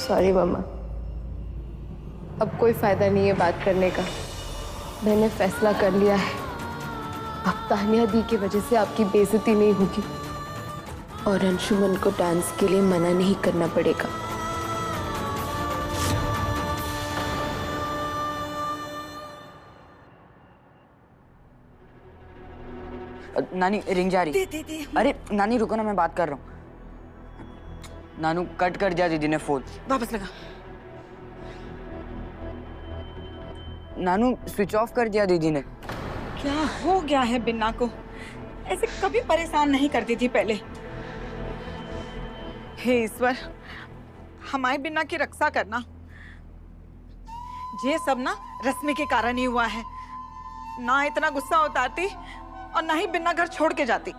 Sorry मम्मा, अब कोई फायदा नहीं है बात करने का। मैंने फैसला कर लिया है, अब तानिया दी की वजह से आपकी बेइज्जती नहीं होगी और अंशुमन को डांस के लिए मना नहीं करना पड़ेगा। नानी रिंग जा रही। दे। अरे नानी रुको ना, मैं बात कर रहा हूँ। नानू कट कर दिया दीदी ने फोन। वापस लगा। नानू स्विच ऑफ कर दिया दीदी ने। क्या हो गया है बिन्ना को? ऐसे कभी परेशान नहीं करती थी पहले। हे ईश्वर, हमारी बिन्ना की रक्षा करना। ये सब ना रश्मि के कारण ही हुआ है। ना इतना गुस्सा उतारती और ना ही बिन्ना घर छोड़ के जाती।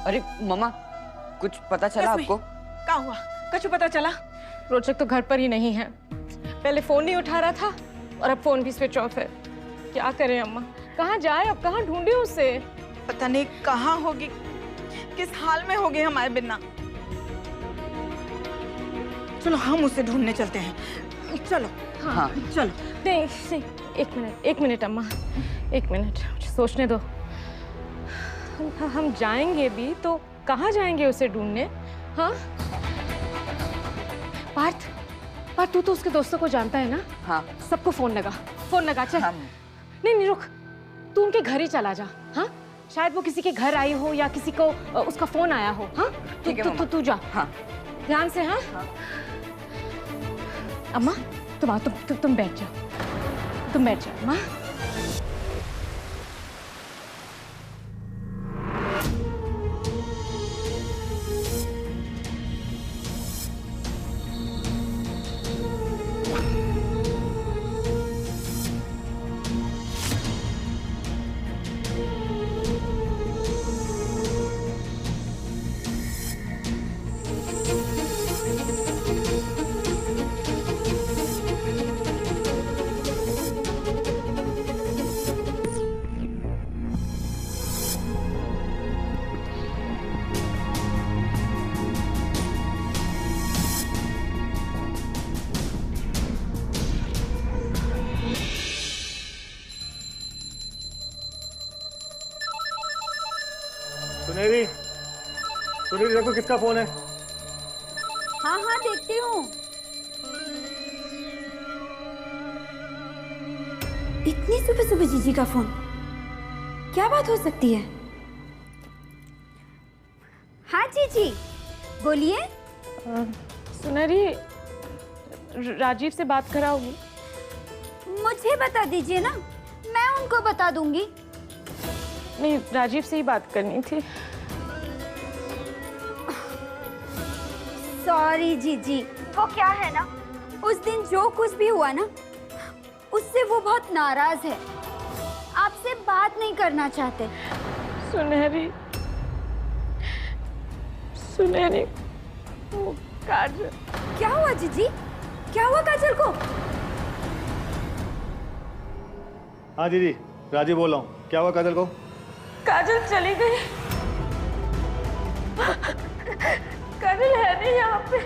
अरे मम्मा, कुछ पता चला आपको? क्या हुआ? कुछ पता चला? रोचक तो घर पर ही नहीं है। पहले फोन नहीं उठा रहा था और अब फोन भी स्विच ऑफ है। क्या करें अम्मा, कहाँ जाए अब, कहाँ ढूंढे उसे? पता नहीं कहाँ होगी, किस हाल में होगी हमारे बिन्ना। चलो हम उसे ढूंढने चलते हैं। चलो। हाँ चलो। नहीं, एक मिनट अम्मा, एक मिनट मुझे सोचने दो। हम जाएंगे भी तो कहाँ जाएंगे उसे ढूंढने? हाँ पार्थ, तू तो उसके दोस्तों को जानता है ना? हाँ। सबको फोन लगा चल। हाँ। नहीं रुक, तू उनके घर ही चला जा। हाँ, शायद वो किसी के घर आई हो या किसी को उसका फोन आया हो। हाँ ठीक है मम्मा। तू जा। हाँ ध्यान से। हाँ, हाँ। अम्मा तुम बैठ जाओ, अम्मा। सुनील देखो किसका फोन है। हाँ देखती हूँ। इतनी सुबह सुबह जीजी का फोन, क्या बात हो सकती है? हाँ जीजी बोलिए। सुनहरी, राजीव से बात कराओगी? मुझे बता दीजिए ना, मैं उनको बता दूंगी। नहीं, राजीव से ही बात करनी थी। सॉरी जीजी, वो क्या है ना, उस दिन जो कुछ भी हुआ ना, उससे वो बहुत नाराज है, आपसे बात नहीं करना चाहते। सुनहरी, वो काजल। क्या हुआ जीजी? क्या हुआ काजल को? हाँ दीदी, राजीव बोल रहा हूँ। क्या हुआ काजल को? काजल चली गई। काजल है नहीं यहाँ पे।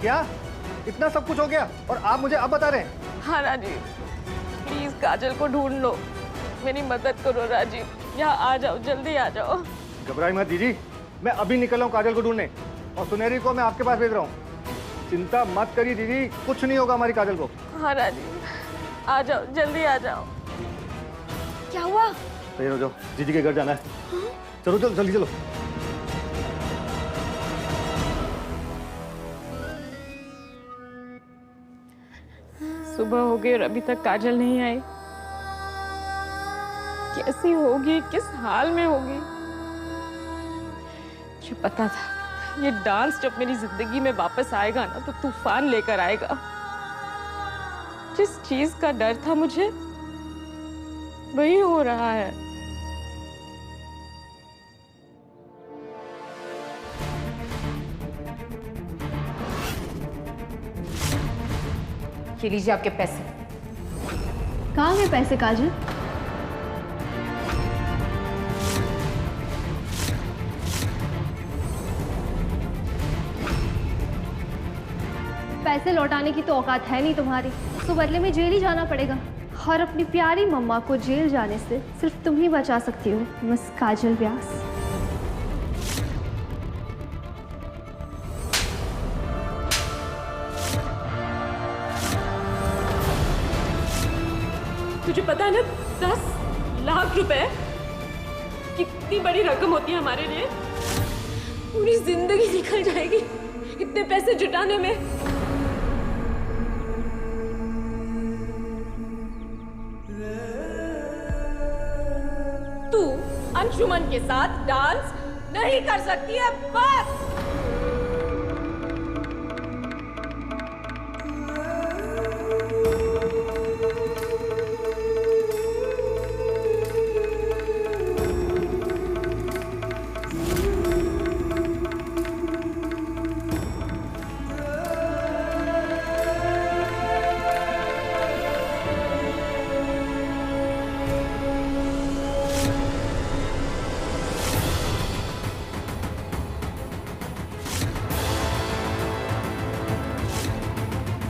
क्या इतना सब कुछ हो गया और आप मुझे अब बता रहे हैं? हाँ राजीव, प्लीज काजल को ढूंढ लो, मेरी मदद करो राजीव, यहाँ आ जाओ, जल्दी आ जाओ। घबराई मत दीदी, मैं अभी निकल रहा हूँ काजल को ढूंढने और सुनहरी को मैं आपके पास भेज रहा हूँ। चिंता मत करिए दीदी, कुछ नहीं होगा हमारी काजल को। हाँ राजीव, आ जाओ, जल्दी आ जाओ। क्या हुआ? तैयार हो जाओ, जीजी के घर जाना है। चलो जल्दी चलो। सुबह हो गई और अभी तक काजल नहीं आई। कैसी होगी, किस हाल में होगी? मुझे पता था ये डांस जब मेरी जिंदगी में वापस आएगा ना तो तूफान लेकर आएगा। जिस चीज का डर था मुझे, वही हो रहा है। ये लीजिए आपके पैसे। कहाँ गए पैसे काजल? पैसे लौटाने की तो औकात है नहीं तुम्हारी, तो बदले में जेल ही जाना पड़ेगा। और अपनी प्यारी मम्मा को जेल जाने से सिर्फ तुम ही बचा सकती हो, मिस काजल व्यास। तुझे पता है ना, 10 लाख रुपए कितनी बड़ी रकम होती है हमारे लिए। पूरी जिंदगी निकल जाएगी इतने पैसे जुटाने में। तू अंशुमन के साथ डांस नहीं कर सकती है, बस।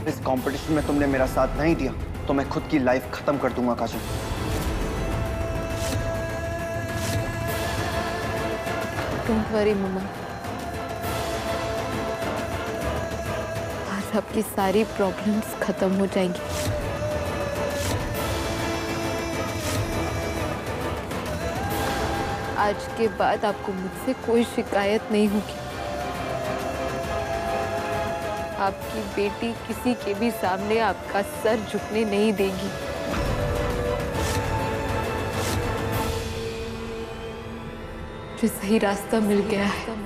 इस कंपटीशन में तुमने मेरा साथ नहीं दिया तो मैं खुद की लाइफ खत्म कर दूंगा काजल। डोंट वरी मम्मा, आज आपकी सारी प्रॉब्लम्स खत्म हो जाएंगी। आज के बाद आपको मुझसे कोई शिकायत नहीं होगी। आपकी बेटी किसी के भी सामने आपका सर झुकने नहीं देगी। जो सही रास्ता मिल गया है।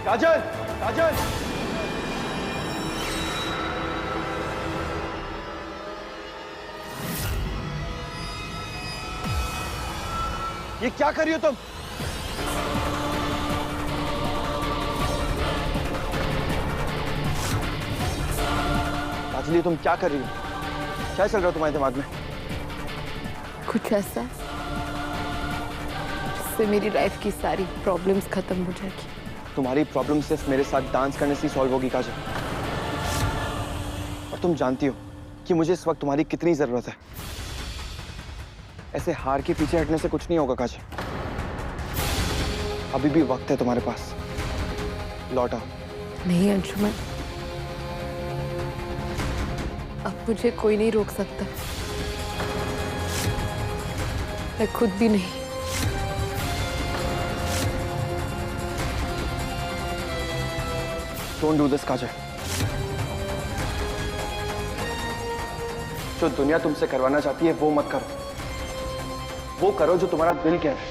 काजल, काजल, ये क्या कर रही हो तुम? काजल, ये तुम क्या कर रही हो? क्या चल रहा है तुम्हारे दिमाग में? कुछ ऐसा जिससे मेरी लाइफ की सारी प्रॉब्लम्स खत्म हो जाएगी। तुम्हारी प्रॉब्लम सिर्फ मेरे साथ डांस करने से ही सॉल्व होगी काजल। और तुम जानती हो कि मुझे इस वक्त तुम्हारी कितनी जरूरत है। ऐसे हार के पीछे हटने से कुछ नहीं होगा काजल। अभी भी वक्त है तुम्हारे पास, लौट आओ। नहीं अंशुमन, अब मुझे कोई नहीं रोक सकता, मैं खुद भी नहीं। Don't do this, काजल। जो दुनिया तुमसे करवाना चाहती है वो मत करो। वो करो जो तुम्हारा दिल कह रहा है।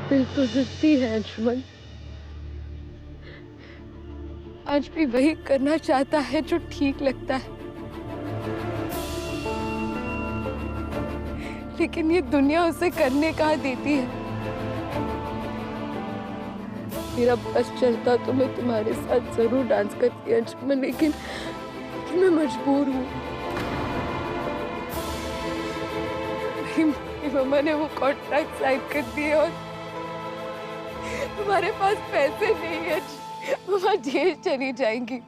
दिल तो जिद्दी है अंशुमन, आज भी वही करना चाहता है जो ठीक लगता है, लेकिन ये दुनिया उसे करने कहाँ देती है। मेरा बस चलता तो मैं तुम्हारे साथ जरूर डांस करती अंशुमन, लेकिन मैं मजबूर हूँ। मेरी मम्मा ने वो कॉन्ट्रैक्ट साइन कर दिए और तुम्हारे पास पैसे नहीं है, मम्मा जेल चली जाएंगी।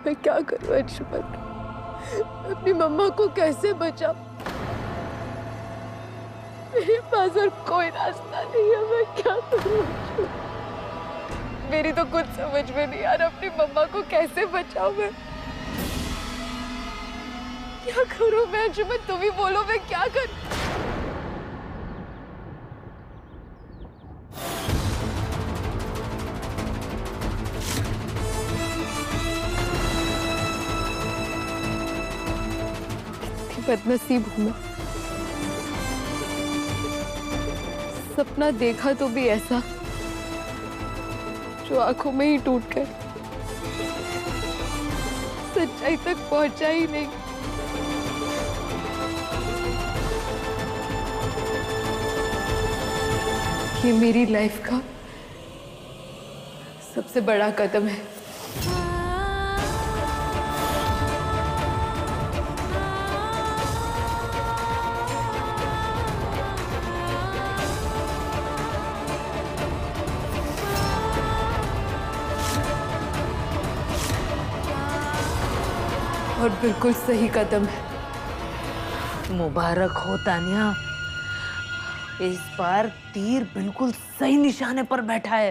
मैं क्या करूं अंशुमन, अपनी मम्मा को कैसे बचाऊं? मेरे पास और कोई रास्ता नहीं है, मैं क्या करूं अंशुमन? मेरी तो कुछ समझ में नहीं आ रहा, अपनी मम्मा को कैसे बचाऊं मैं? क्या करूं मैं अंशुमन, तुम ही बोलो मैं क्या करूं? बदनसीब हूं मैं, सपना देखा तो भी ऐसा जो आंखों में ही टूट गए, सच्चाई तक पहुंचा ही नहीं। ये मेरी लाइफ का सबसे बड़ा कदम है। और बिल्कुल सही कदम है। मुबारक हो तानिया, इस बार तीर बिल्कुल सही निशाने पर बैठा है।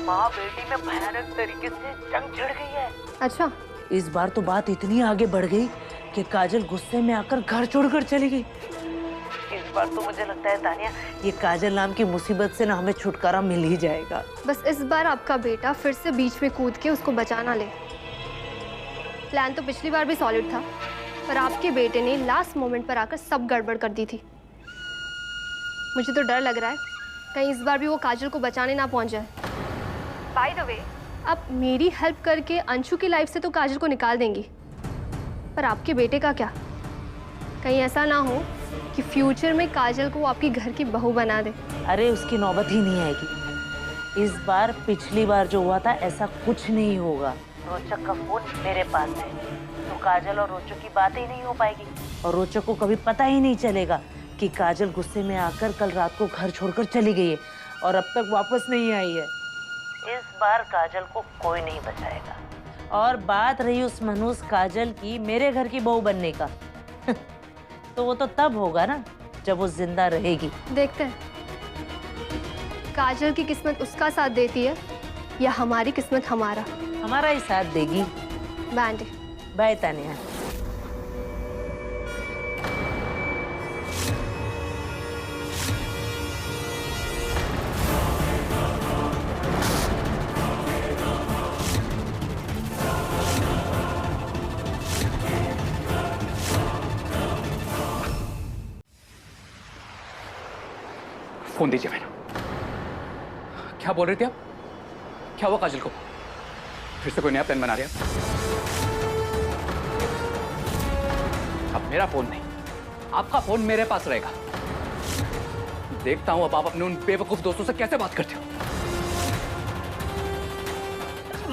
माँ बेटी में भयानक तरीके से जंग छिड़ गई है। अच्छा, इस बार तो बात इतनी आगे बढ़ गई कि काजल गुस्से में आकर घर छोड़कर चली गई। इस बार तो मुझे लगता है तानिया, ये काजल नाम की मुसीबत से ना हमें छुटकारा मिल ही जाएगा। बस इस बार आपका बेटा फिर से बीच में कूद के उसको बचाना ले। प्लान तो पिछली बार भी सॉलिड था, पर आपके बेटे ने लास्ट मोमेंट पर आकर सब गड़बड़ कर दी थी। मुझे तो डर लग रहा है कहीं इस बार भी वो काजल को बचाने ना पहुंच जाए। बाय द वे, आप मेरी हेल्प करके अंशु की लाइफ से तो काजल को निकाल देंगी, पर आपके बेटे का क्या? कहीं ऐसा ना हो कि फ्यूचर में काजल को आपकी घर की बहू बना दे। अरे उसकी नौबत ही नहीं आएगी। इस बार पिछली बार जो हुआ था ऐसा कुछ नहीं होगा। रोचक का फोन मेरे पास है, तो काजल और रोचक की बात ही नहीं हो पाएगी और रोचक को कभी पता ही नहीं चलेगा कि काजल गुस्से में आकर कल रात को घर छोड़कर चली गई है और अब तक वापस नहीं आई है। इस बार काजल को कोई नहीं बचाएगा। और बात रही उस मनहूस काजल की मेरे घर की बहू बनने का तो वो तो तब होगा ना जब वो जिंदा रहेगी। देखते हैं काजल की किस्मत उसका साथ देती है या हमारी किस्मत हमारा। हमारा ही साथ देगी। Bandy, bye Tania. फोन दीजिए मैंने। क्या बोल रही थी आप? क्या हुआ काजल को? फिर से कोई नया प्लान बना रहे हैं? अब मेरा फोन नहीं, आपका फोन मेरे पास रहेगा। देखता हूं अब आप अपने उन बेवकूफ दोस्तों से कैसे बात करते हो।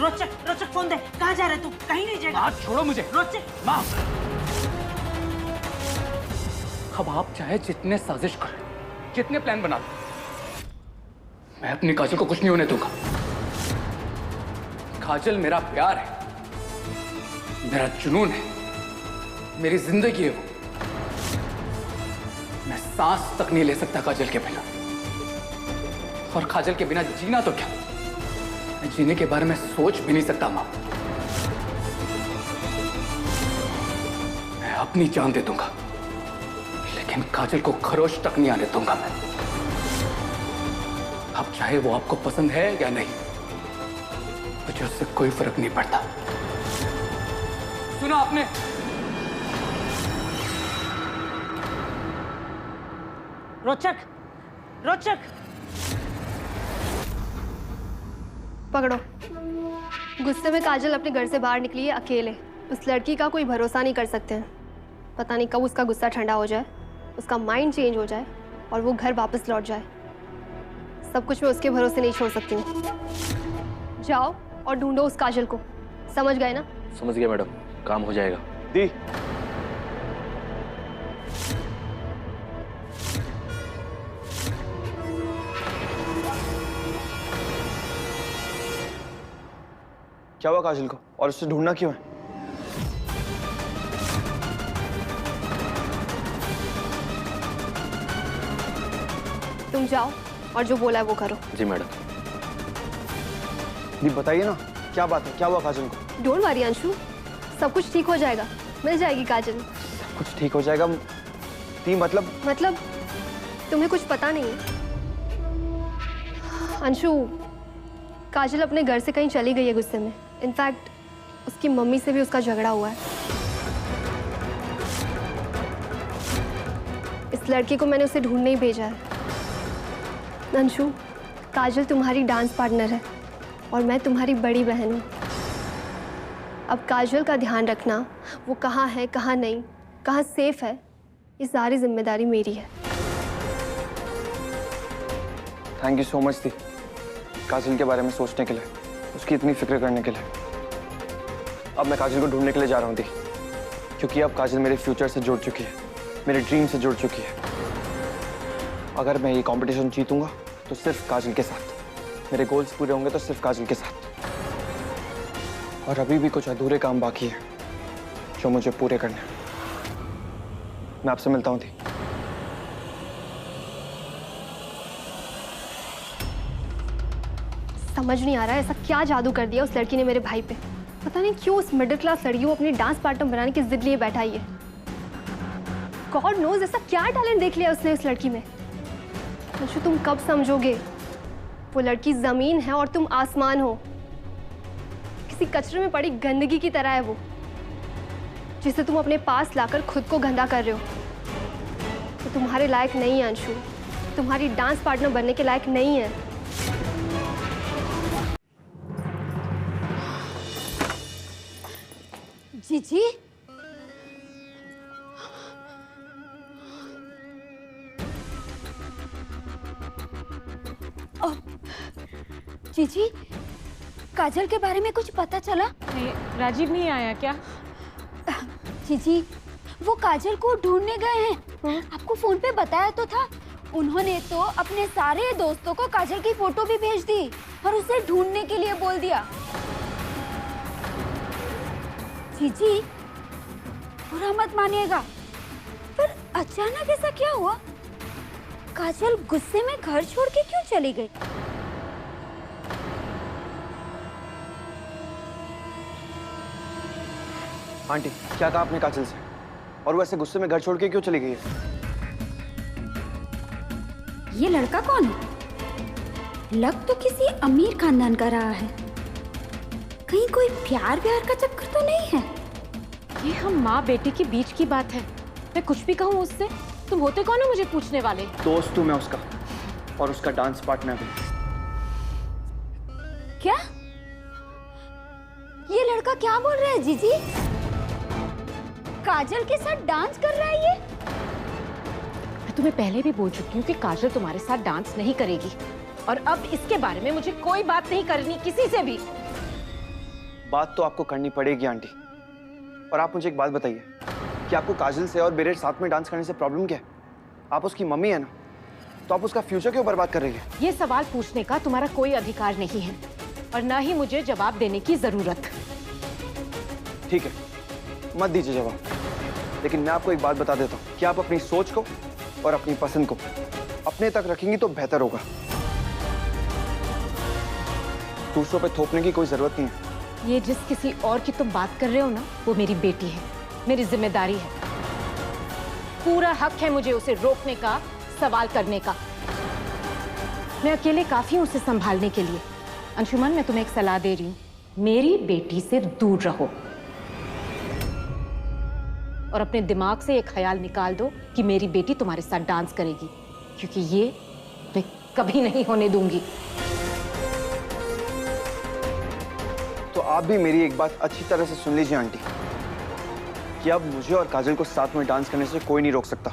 रोचक, रोचक फोन दे। कहाँ जा रहे तू? कहीं नहीं जाएगा। हाथ छोड़ो मुझे। रोचक, माँ, अब आप चाहे जितने साजिश करें, जितने प्लान बना लो, मैं अपनी काजल को कुछ नहीं होने दूंगा। काजल मेरा प्यार है, मेरा जुनून है, मेरी जिंदगी है वो। मैं सांस तक नहीं ले सकता काजल के बिना, और काजल के बिना जीना तो क्या, मैं जीने के बारे में सोच भी नहीं सकता मां। मैं अपनी जान दे दूंगा, लेकिन काजल को खरोश तक नहीं आने दूंगा मैं। अब चाहे वो आपको पसंद है या नहीं, मुझे उससे कोई फर्क नहीं पड़ता। सुना आपने? रोचक, रोचक, पकड़ो। गुस्से में काजल अपने घर से बाहर निकली है अकेले। उस लड़की का कोई भरोसा नहीं कर सकते हैं। पता नहीं कब उसका गुस्सा ठंडा हो जाए, उसका माइंड चेंज हो जाए और वो घर वापस लौट जाए। सब कुछ मैं उसके भरोसे नहीं छोड़ सकती हूँ। जाओ और ढूंढो उस काजल को। समझ गए ना? समझ गया मैडम, काम हो जाएगा। दी, क्या हुआ काजल को और उसे ढूंढना क्यों है? तुम जाओ और जो बोला है वो करो। जी मैडम। दी बताइए ना, क्या बात है, क्या हुआ काजल को? डोंट वरी अंशु, सब कुछ ठीक हो जाएगा। मिल जाएगी काजल। कुछ ठीक हो जाएगा? दी मतलब तुम्हें कुछ पता नहीं है अंशु। काजल अपने घर से कहीं चली गई है गुस्से में। इनफैक्ट उसकी मम्मी से भी उसका झगड़ा हुआ है। इस लड़की को मैंने उसे ढूंढने ही भेजा है। अंशु, काजल तुम्हारी डांस पार्टनर है और मैं तुम्हारी बड़ी बहन हूँ। अब काजल का ध्यान रखना, वो कहाँ है, कहाँ नहीं, कहाँ सेफ है, ये सारी जिम्मेदारी मेरी है। थैंक यू सो मच दी, काजल के बारे में सोचने के लिए, उसकी इतनी फिक्र करने के लिए। अब मैं काजल को ढूंढने के लिए जा रहा हूँ दी, क्योंकि अब काजल मेरे फ्यूचर से जुड़ चुकी है, मेरे ड्रीम से जुड़ चुकी है। अगर मैं ये कंपटीशन जीतूंगा तो सिर्फ काजल के साथ, मेरे गोल्स पूरे होंगे तो सिर्फ काजल के साथ। और अभी भी कुछ अधूरे काम बाकी है जो मुझे पूरे करने हैं। मैं आपसे मिलता हूँ दी। समझ नहीं आ रहा है ऐसा क्या जादू कर दिया उस लड़की ने मेरे भाई पे। पता नहीं क्यों उस मिडिल क्लास लड़की को अपनी डांस पार्टनर बनाने की जिद लिए बैठा ही है। गॉड नोज ऐसा क्या टैलेंट देख लिया उसने उस लड़की में। अंशु, तुम कब समझोगे? वो लड़की जमीन है और तुम आसमान हो। किसी कचरे में पड़ी गंदगी की तरह है वो, जिसे तुम अपने पास लाकर खुद को गंदा कर रहे हो। तो तुम्हारे लायक नहीं है अंशु, तुम्हारी डांस पार्टनर बनने के लायक नहीं है। जीजी, जीजी, काजल के बारे में कुछ पता चला? नहीं, राजीव नहीं आया क्या? जीजी, वो काजल को ढूंढने गए हैं। आपको फोन पे बताया तो था। उन्होंने तो अपने सारे दोस्तों को काजल की फोटो भी भेज दी और उसे ढूंढने के लिए बोल दिया। जीजी, बुरा मत मानिएगा, पर अचानक ऐसा क्या हुआ? काजल गुस्से में घर छोड़ के क्यों चली गई? आंटी, क्या कहा आपने काजल से? और वो ऐसे गुस्से में घर छोड़ के क्यों चली गई है? ये लड़का कौन है? लग तो किसी अमीर खानदान का रहा है। कहीं कोई प्यार व्यार का चक्कर तो नहीं है? ये हम माँ बेटी के बीच की बात है। मैं कुछ भी कहूँ उससे, तुम होते कौन हो मुझे पूछने वाले? दोस्त हूँ मैं उसका, और उसका डांस पार्टनर भी। क्या? ये लड़का क्या बोल रहा है जीजी? काजल के साथ डांस कर रहा है ये? मैं तुम्हें पहले भी बोल चुकी हूँ कि काजल तुम्हारे साथ डांस नहीं करेगी, और अब इसके बारे में मुझे कोई बात नहीं करनी किसी से भी। बात तो आपको करनी पड़ेगी आंटी। और आप मुझे एक बात बताइए कि आपको काजल से और मेरे साथ में डांस करने से प्रॉब्लम क्या है? आप उसकी मम्मी है ना, तो आप उसका फ्यूचर क्यों बर्बाद कर रही है? ये सवाल पूछने का तुम्हारा कोई अधिकार नहीं है, और ना ही मुझे जवाब देने की जरूरत। ठीक है, मत दीजिए जवाब, लेकिन मैं आपको एक बात बता देता हूँ कि आप अपनी सोच को और अपनी पसंद को अपने तक रखेंगी तो बेहतर होगा। दूसरों पे थोपने की कोई जरूरत नहीं है। ये जिस किसी और की तुम बात कर रहे हो ना, वो मेरी बेटी है, मेरी जिम्मेदारी है। पूरा हक है मुझे उसे रोकने का, सवाल करने का। मैं अकेले काफी हूं उसे संभालने के लिए। अंशुमन, मैं तुम्हें एक सलाह दे रही हूँ, मेरी बेटी से दूर रहो और अपने दिमाग से ये ख्याल निकाल दो कि मेरी बेटी तुम्हारे साथ डांस करेगी, क्योंकि ये मैं कभी नहीं होने दूंगी। तो आप भी मेरी एक बात अच्छी तरह से सुन लीजिए आंटी, कि अब मुझे और काजल को साथ में डांस करने से कोई नहीं रोक सकता,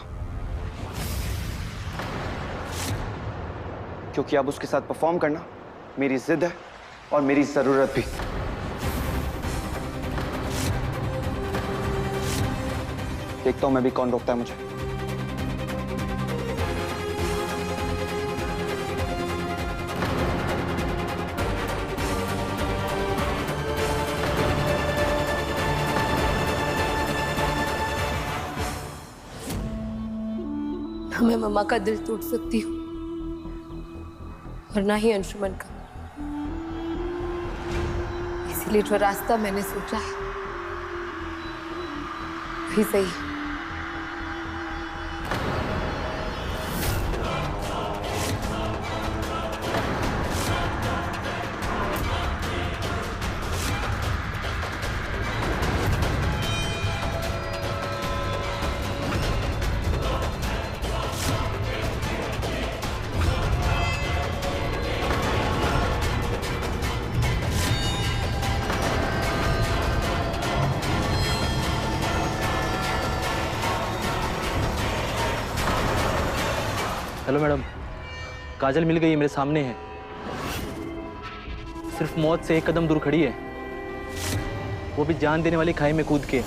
क्योंकि अब उसके साथ परफॉर्म करना मेरी जिद है और मेरी जरूरत भी। देखता हूं मैं भी कौन रोकता है मुझे। ना मैं मम्मा का दिल तोड़ सकती हूँ और ना ही अंशुमन का, इसीलिए जो रास्ता मैंने सोचा है वही सही है। हेलो मैडम, काजल मिल गई है, मेरे सामने है। सिर्फ मौत से एक कदम दूर खड़ी है, वो भी जान देने वाली खाई में कूद के।